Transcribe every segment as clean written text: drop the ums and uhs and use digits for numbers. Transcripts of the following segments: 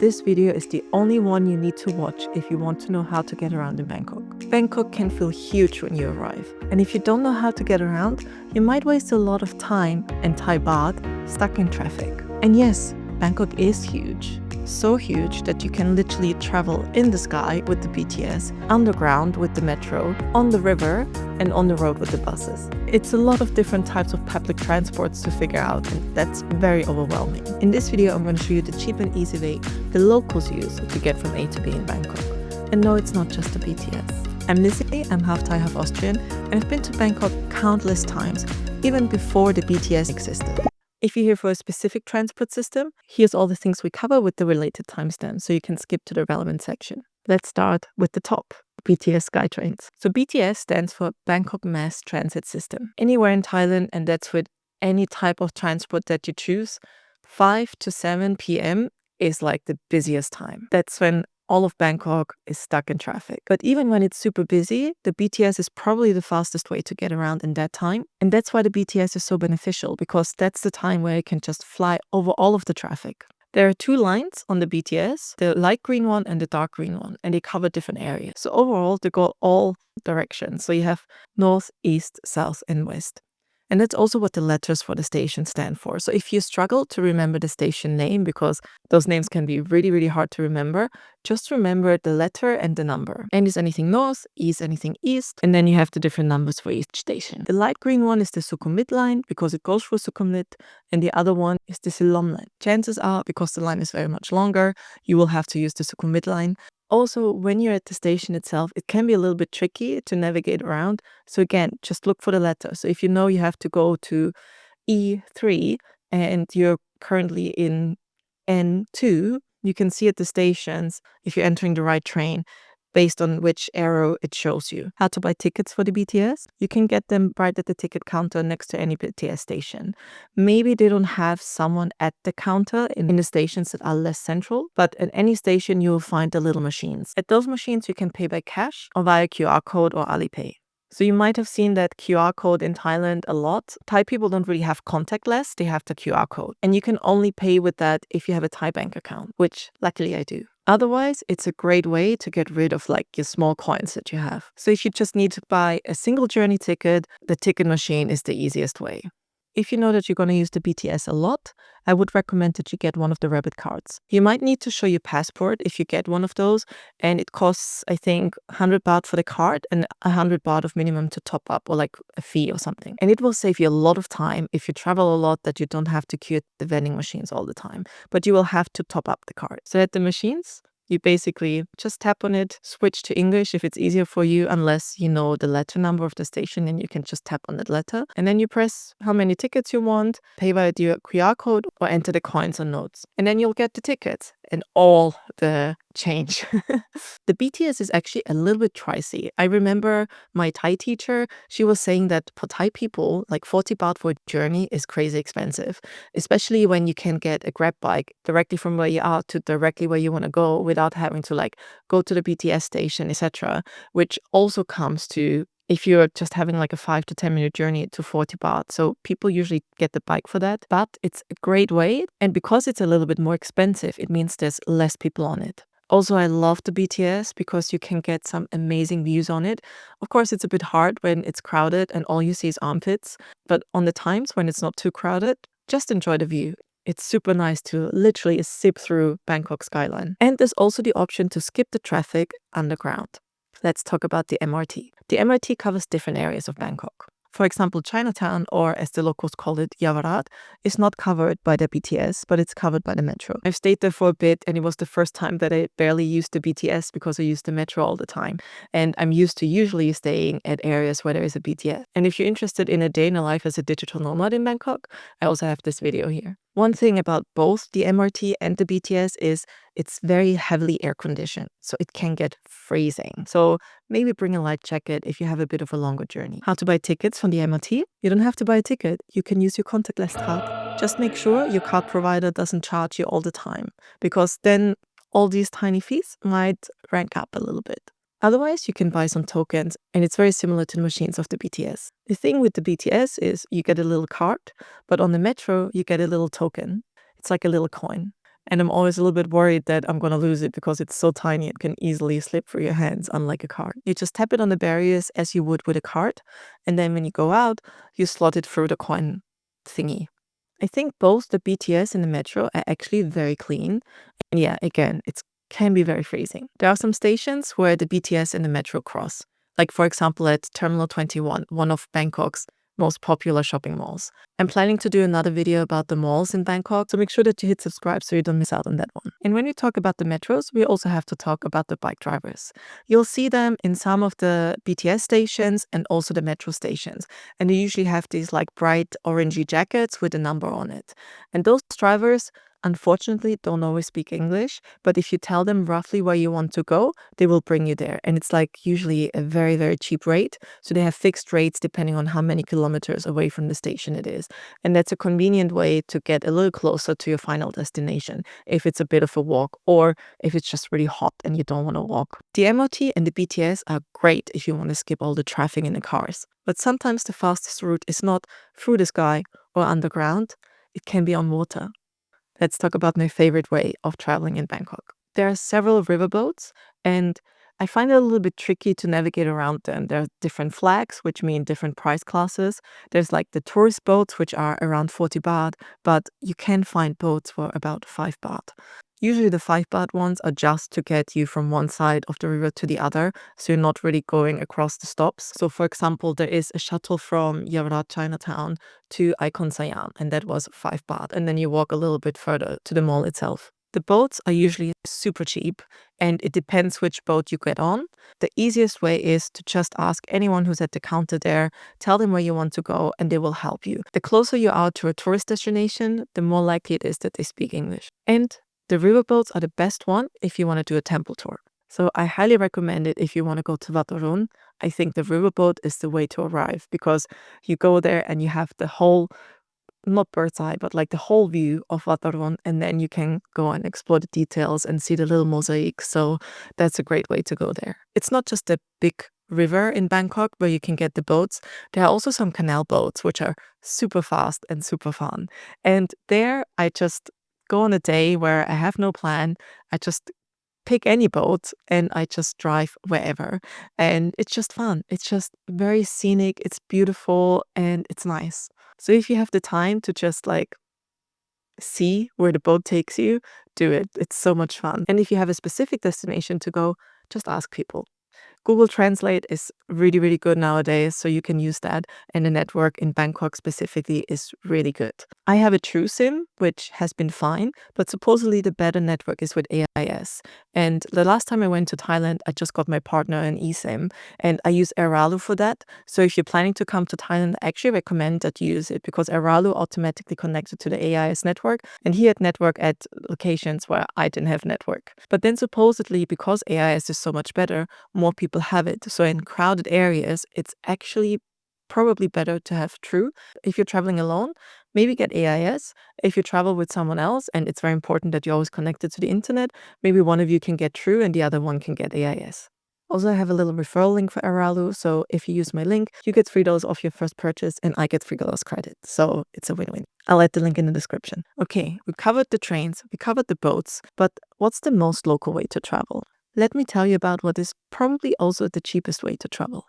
This video is the only one you need to watch if you want to know how to get around in Bangkok. Bangkok can feel huge when you arrive, and if you don't know how to get around, you might waste a lot of time and Thai baht stuck in traffic. And yes, Bangkok is huge. So huge that you can literally travel in the sky with the BTS, underground with the metro, on the river, and on the road with the buses. It's a lot of different types of public transports to figure out, and that's very overwhelming. In this video, I'm going to show you the cheap and easy way the locals use to get from A to B in Bangkok. And no, it's not just the BTS. I'm Lizzie, I'm half Thai, half Austrian, and I've been to Bangkok countless times, even before the BTS existed. If you're here for a specific transport system, here's all the things we cover with the related timestamps, so you can skip to the relevant section. Let's start with the top, BTS Skytrains. So BTS stands for Bangkok Mass Transit System. Anywhere in Thailand, and that's with any type of transport that you choose, 5 to 7 p.m. is like the busiest time. That's when all of Bangkok is stuck in traffic. But even when it's super busy, the BTS is probably the fastest way to get around in that time. And that's why the BTS is so beneficial, because that's the time where you can just fly over all of the traffic. There are two lines on the BTS, the light green one and the dark green one, and they cover different areas. So overall, they go all directions. So you have north, east, south, and west. And that's also what the letters for the station stand for. So if you struggle to remember the station name, because those names can be really, really hard to remember, just remember the letter and the number. N is anything north, E is anything east, and then you have the different numbers for each station. The light green one is the Sukhumvit line, because it goes through Sukhumvit, and the other one is the Silom line. Chances are, because the line is very much longer, you will have to use the Sukhumvit line. Also, when you're at the station itself, it can be a little bit tricky to navigate around. So again, just look for the letter. So if you know you have to go to E3 and you're currently in N2, you can see at the stations, if you're entering the right train, based on which arrow it shows you. How to buy tickets for the BTS? You can get them right at the ticket counter next to any BTS station. Maybe they don't have someone at the counter in the stations that are less central, but at any station you will find the little machines. At those machines you can pay by cash or via QR code or Alipay. So you might have seen that QR code in Thailand a lot. Thai people don't really have contactless, they have the QR code. And you can only pay with that if you have a Thai bank account, which luckily I do. Otherwise, it's a great way to get rid of like your small coins that you have. So if you just need to buy a single journey ticket, the ticket machine is the easiest way. If you know that you're going to use the BTS a lot, I would recommend that you get one of the rabbit cards. You might need to show your passport if you get one of those, and it costs, I think, 100 baht for the card and 100 baht of minimum to top up, or like a fee or something. And it will save you a lot of time if you travel a lot, that you don't have to queue at the vending machines all the time, but you will have to top up the card. So at the machines, you basically just tap on it, switch to English if it's easier for you, unless you know the letter number of the station, and you can just tap on that letter. And then you press how many tickets you want, pay via the QR code, or enter the coins or notes. And then you'll get the tickets and all the change. The BTS is actually a little bit pricey. I remember my Thai teacher, she was saying that for Thai people, like 40 baht for a journey is crazy expensive, especially when you can get a Grab bike directly from where you are to directly where you want to go without having to like go to the BTS station, etc., which also comes to, if you're just having like a 5 to 10 minute journey, to 40 baht. So people usually get the bike for that, but it's a great way. And because it's a little bit more expensive, it means there's less people on it. Also, I love the BTS because you can get some amazing views on it. Of course, it's a bit hard when it's crowded and all you see is armpits, but on the times when it's not too crowded, just enjoy the view. It's super nice to literally zip through Bangkok skyline. And there's also the option to skip the traffic underground. Let's talk about the MRT. The MRT covers different areas of Bangkok. For example, Chinatown, or as the locals call it, Yavarat, is not covered by the BTS, but it's covered by the metro. I've stayed there for a bit, and it was the first time that I barely used the BTS because I used the metro all the time. And I'm used to usually staying at areas where there is a BTS. And if you're interested in a day in a life as a digital nomad in Bangkok, I also have this video here. One thing about both the MRT and the BTS is it's very heavily air conditioned, so it can get freezing. So maybe bring a light jacket if you have a bit of a longer journey. How to buy tickets from the MRT? You don't have to buy a ticket. You can use your contactless card. Just make sure your card provider doesn't charge you all the time, because then all these tiny fees might rank up a little bit. Otherwise, you can buy some tokens, and it's very similar to the machines of the BTS. The thing with the BTS is you get a little card, but on the metro, you get a little token. It's like a little coin. And I'm always a little bit worried that I'm going to lose it because it's so tiny it can easily slip through your hands, unlike a card. You just tap it on the barriers as you would with a card, and then when you go out, you slot it through the coin thingy. I think both the BTS and the metro are actually very clean. And yeah, again, it can be very freezing. There are some stations where the BTS and the metro cross, like for example at Terminal 21, one of Bangkok's most popular shopping malls. I'm planning to do another video about the malls in Bangkok, so make sure that you hit subscribe so you don't miss out on that one. And when we talk about the metros, we also have to talk about the bike drivers. You'll see them in some of the BTS stations and also the metro stations. And they usually have these like bright orangey jackets with a number on it. And those drivers unfortunately don't always speak English, but if you tell them roughly where you want to go, they will bring you there. And it's like usually a very, very cheap rate. So they have fixed rates depending on how many kilometers away from the station it is. And that's a convenient way to get a little closer to your final destination if it's a bit of a walk or if it's just really hot and you don't want to walk. The MRT and the BTS are great if you want to skip all the traffic in the cars. But sometimes the fastest route is not through the sky or underground. It can be on water. Let's talk about my favorite way of traveling in Bangkok. There are several riverboats, and I find it a little bit tricky to navigate around them. There are different flags, which mean different price classes. There's like the tourist boats, which are around 40 baht, but you can find boats for about 5 baht. Usually the 5 baht ones are just to get you from one side of the river to the other, so you're not really going across the stops. So for example, there is a shuttle from Yaowarat Chinatown to Icon Siam, and that was 5 baht. And then you walk a little bit further to the mall itself. The boats are usually super cheap, and it depends which boat you get on. The easiest way is to just ask anyone who's at the counter there, tell them where you want to go, and they will help you. The closer you are to a tourist destination, the more likely it is that they speak English. And the riverboats are the best one if you want to do a temple tour. So I highly recommend it if you want to go to Wat Arun. I think the riverboat is the way to arrive because you go there and you have the whole, not bird's eye, but like the whole view of Wat Arun, and then you can go and explore the details and see the little mosaics. So that's a great way to go there. It's not just a big river in Bangkok where you can get the boats. There are also some canal boats which are super fast and super fun. And there I just go on a day where I have no plan. I just pick any boat and I just drive wherever. And it's just fun. It's just very scenic. It's beautiful and it's nice. So if you have the time to just like see where the boat takes you, do it. It's so much fun. And if you have a specific destination to go, just ask people. Google Translate is really, really good nowadays, so you can use that. And the network in Bangkok specifically is really good. I have a True SIM, which has been fine, but supposedly the better network is with AIS. And the last time I went to Thailand, I just got my partner an eSIM, and I use Airalu for that. So if you're planning to come to Thailand, I actually recommend that you use it because Airalu automatically connected to the AIS network, and he had network at locations where I didn't have network. But then supposedly, because AIS is so much better, more people have it. So in crowded areas, it's actually probably better to have True. If you're traveling alone, maybe get AIS. If you travel with someone else, and it's very important that you're always connected to the internet, maybe one of you can get True and the other one can get AIS. Also, I have a little referral link for Airalu, so if you use my link, you get $3 off your first purchase and I get $3 credit. So it's a win-win. I'll add the link in the description. Okay, we covered the trains, we covered the boats, but what's the most local way to travel? Let me tell you about what is probably also the cheapest way to travel: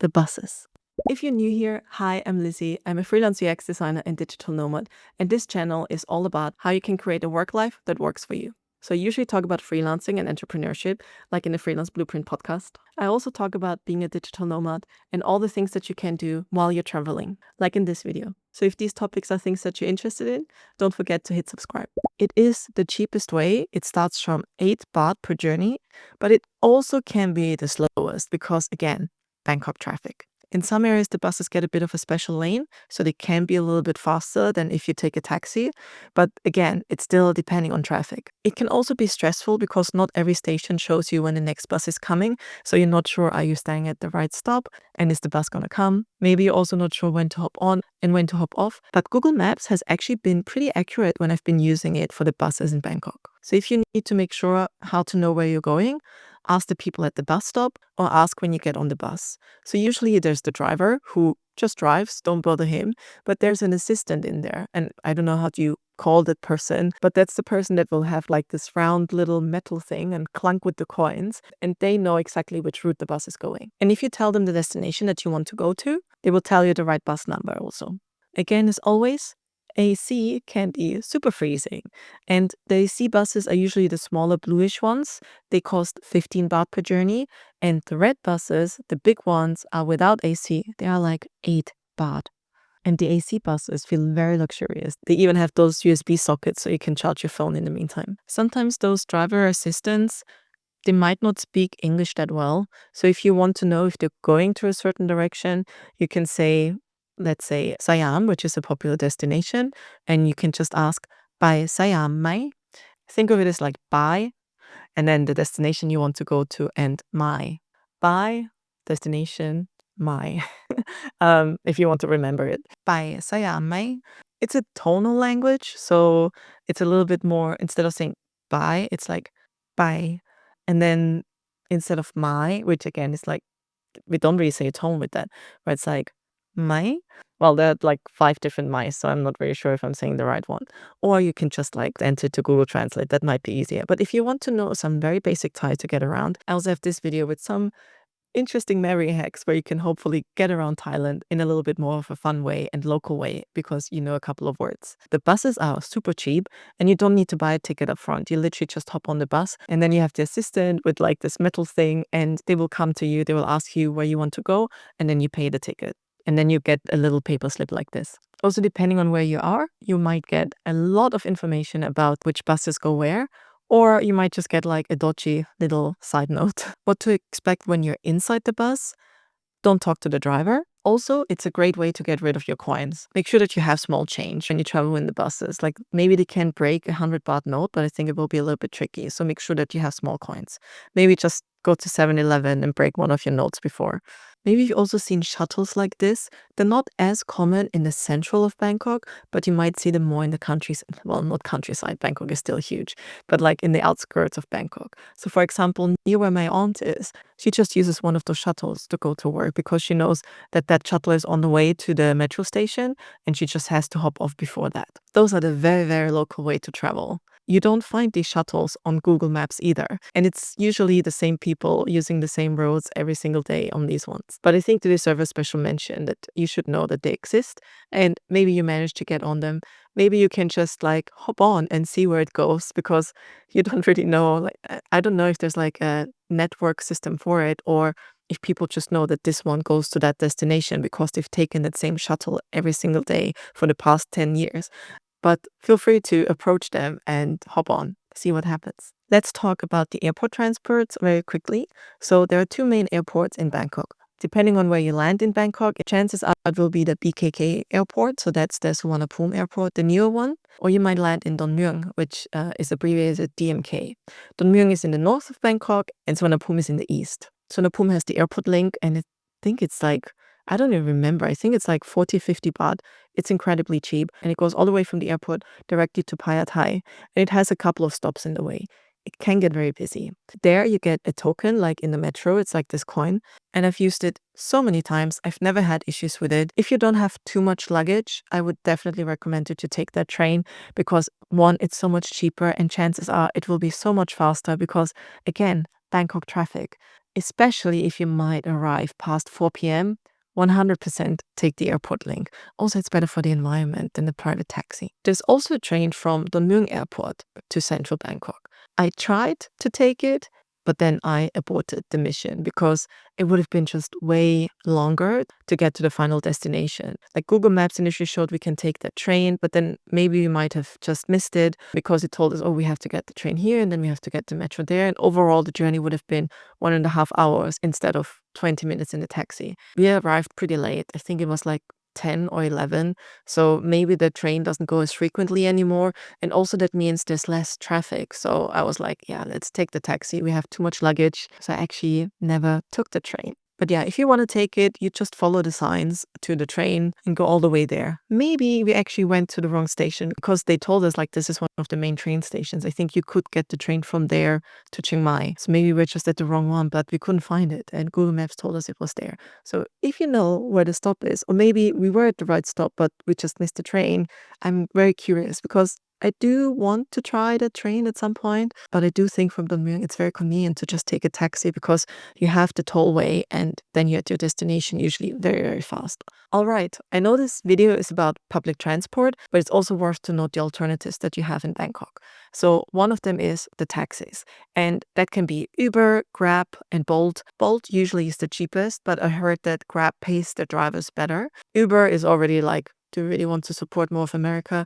the buses. If you're new here, hi, I'm Lizzie. I'm a freelance UX designer and digital nomad, and this channel is all about how you can create a work life that works for you. So I usually talk about freelancing and entrepreneurship, like in the Freelance Blueprint podcast. I also talk about being a digital nomad and all the things that you can do while you're traveling, like in this video. So if these topics are things that you're interested in, don't forget to hit subscribe. It is the cheapest way. It starts from 8 baht per journey, but it also can be the slowest because, again, Bangkok traffic. In some areas, the buses get a bit of a special lane, so they can be a little bit faster than if you take a taxi. But again, it's still depending on traffic. It can also be stressful because not every station shows you when the next bus is coming. So you're not sure, are you staying at the right stop? And is the bus going to come? Maybe you're also not sure when to hop on and when to hop off. But Google Maps has actually been pretty accurate when I've been using it for the buses in Bangkok. So if you need to make sure how to know where you're going, ask the people at the bus stop or ask when you get on the bus. So usually there's the driver who just drives, don't bother him, but there's an assistant in there. And I don't know how you call that person, but that's the person that will have like this round little metal thing and clunk with the coins, and they know exactly which route the bus is going. And if you tell them the destination that you want to go to, they will tell you the right bus number also. Again, as always, AC can be super freezing, and the AC buses are usually the smaller bluish ones. They cost 15 baht per journey, and the red buses, the big ones, are without AC. They are like 8 baht. And the AC buses feel very luxurious. They even have those USB sockets so you can charge your phone in the meantime. Sometimes those driver assistants, they might not speak English that well. So if you want to know if they're going to a certain direction, you can say, let's say Siam, which is a popular destination, and you can just ask, by Siam mai? Think of it as like by, and then the destination you want to go to, and my. By, destination, my. If you want to remember it. By Siam mai. It's a tonal language, so it's a little bit more, instead of saying by, it's like by. And then instead of my, which again is like, we don't really say a tone with that, where it's like my. Well, there are like 5 different mice, so I'm not very sure if I'm saying the right one. Or you can just like enter to Google Translate. That might be easier. But if you want to know some very basic Thai to get around, I also have this video with some interesting memory hacks where you can hopefully get around Thailand in a little bit more of a fun way and local way because you know a couple of words. The buses are super cheap and you don't need to buy a ticket up front. You literally just hop on the bus and then you have the assistant with like this metal thing and they will come to you. They will ask you where you want to go and then you pay the ticket. And then you get a little paper slip like this. Also, depending on where you are, you might get a lot of information about which buses go where. Or you might just get like a dodgy little side note. What to expect when you're inside the bus? Don't talk to the driver. Also, it's a great way to get rid of your coins. Make sure that you have small change when you travel in the buses. Like maybe they can break a 100 baht note, but I think it will be a little bit tricky. So make sure that you have small coins. Maybe just go to 7-Eleven and break one of your notes before. Maybe you've also seen shuttles like this. They're not as common in the central of Bangkok, but you might see them more in the countryside. Well, not countryside, Bangkok is still huge, but like in the outskirts of Bangkok. So for example, near where my aunt is, she just uses one of those shuttles to go to work because she knows that that shuttle is on the way to the metro station and she just has to hop off before that. Those are the very, very local way to travel. You don't find these shuttles on Google Maps either. And it's usually the same people using the same roads every single day on these ones. But I think they deserve a special mention that you should know that they exist and maybe you manage to get on them. Maybe you can just like hop on and see where it goes because you don't really know. Like, I don't know if there's like a network system for it or if people just know that this one goes to that destination because they've taken that same shuttle every single day for the past 10 years. But feel free to approach them and hop on, see what happens. Let's talk about the airport transports very quickly. So there are 2 main airports in Bangkok. Depending on where you land in Bangkok, chances are it will be the BKK airport. So that's the Suvarnabhumi airport, the newer one. Or you might land in Don Mueang, which is abbreviated DMK. Don Mueang is in the north of Bangkok and Suvarnabhumi is in the east. Suvarnabhumi has the airport link and I think it's like, I don't even remember. I think it's like 40, 50 baht. It's incredibly cheap and it goes all the way from the airport directly to Phaya Thai. And it has a couple of stops in the way. It can get very busy. There you get a token like in the metro. It's like this coin. And I've used it so many times. I've never had issues with it. If you don't have too much luggage, I would definitely recommend you to take that train because 1, it's so much cheaper and chances are it will be so much faster because again, Bangkok traffic, especially if you might arrive past 4 p.m., 100% take the airport link. Also, it's better for the environment than the private taxi. There's also a train from Don Mueang Airport to central Bangkok. I tried to take it, but then I aborted the mission because it would have been just way longer to get to the final destination. Like Google Maps initially showed we can take that train, but then maybe we might have just missed it because it told us, oh, we have to get the train here and then we have to get the metro there. And overall, the journey would have been 1.5 hours instead of 20 minutes in the taxi. We arrived pretty late. I think it was like 10 or 11. So maybe the train doesn't go as frequently anymore. And also that means there's less traffic. So I was like, yeah, let's take the taxi. We have too much luggage. So I actually never took the train. But yeah, if you want to take it, you just follow the signs to the train and go all the way there. Maybe we actually went to the wrong station because they told us like this is one of the main train stations. I think you could get the train from there to Chiang Mai. So maybe we're just at the wrong one, but we couldn't find it. And Google Maps told us it was there. So if you know where the stop is, or maybe we were at the right stop, but we just missed the train, I'm very curious because I do want to try the train at some point, but I do think from Don Mueang it's very convenient to just take a taxi because you have the tollway and then you're at your destination usually very, very fast. All right, I know this video is about public transport, but it's also worth to note the alternatives that you have in Bangkok. So one of them is the taxis, and that can be Uber, Grab, and Bolt. Bolt usually is the cheapest, but I heard that Grab pays their drivers better. Uber is already like, do you really want to support more of America?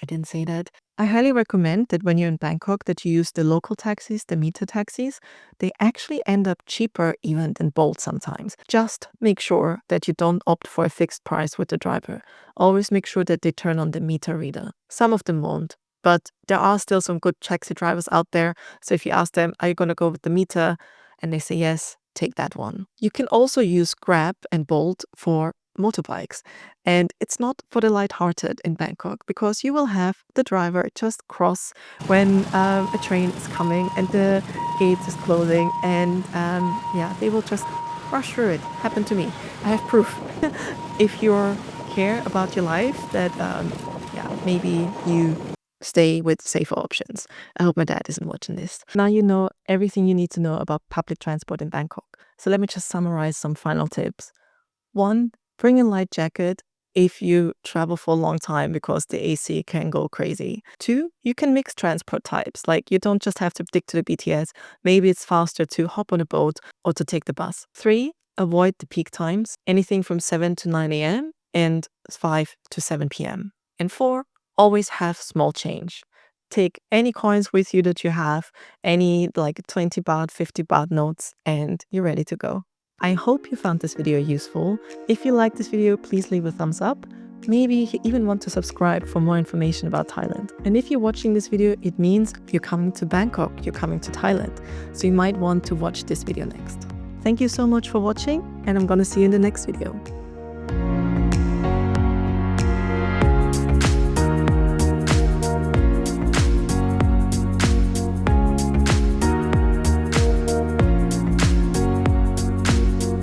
I didn't say that. I highly recommend that when you're in Bangkok that you use the local taxis, the meter taxis. They actually end up cheaper even than Bolt sometimes. Just make sure that you don't opt for a fixed price with the driver. Always make sure that they turn on the meter reader. Some of them won't, but there are still some good taxi drivers out there. So if you ask them, are you going to go with the meter? And they say yes, take that one. You can also use Grab and Bolt for motorbikes, and it's not for the light-hearted in Bangkok because you will have the driver just cross when a train is coming and the gate is closing, and yeah, they will just rush through it. Happened to me. I have proof. If you care about your life, that yeah, maybe you stay with safer options. I hope my dad isn't watching this. Now you know everything you need to know about public transport in Bangkok. So let me just summarize some final tips. 1. Bring a light jacket if you travel for a long time because the AC can go crazy. 2. You can mix transport types. Like you don't just have to stick to the BTS. Maybe it's faster to hop on a boat or to take the bus. 3. Avoid the peak times, anything from 7 to 9 a.m. and 5 to 7 p.m. And 4. Always have small change. Take any coins with you that you have, any like 20 baht, 50 baht notes, and you're ready to go. I hope you found this video useful. If you liked this video, please leave a thumbs up. Maybe you even want to subscribe for more information about Thailand. And if you're watching this video, it means you're coming to Bangkok, you're coming to Thailand. So you might want to watch this video next. Thank you so much for watching, and I'm gonna see you in the next video.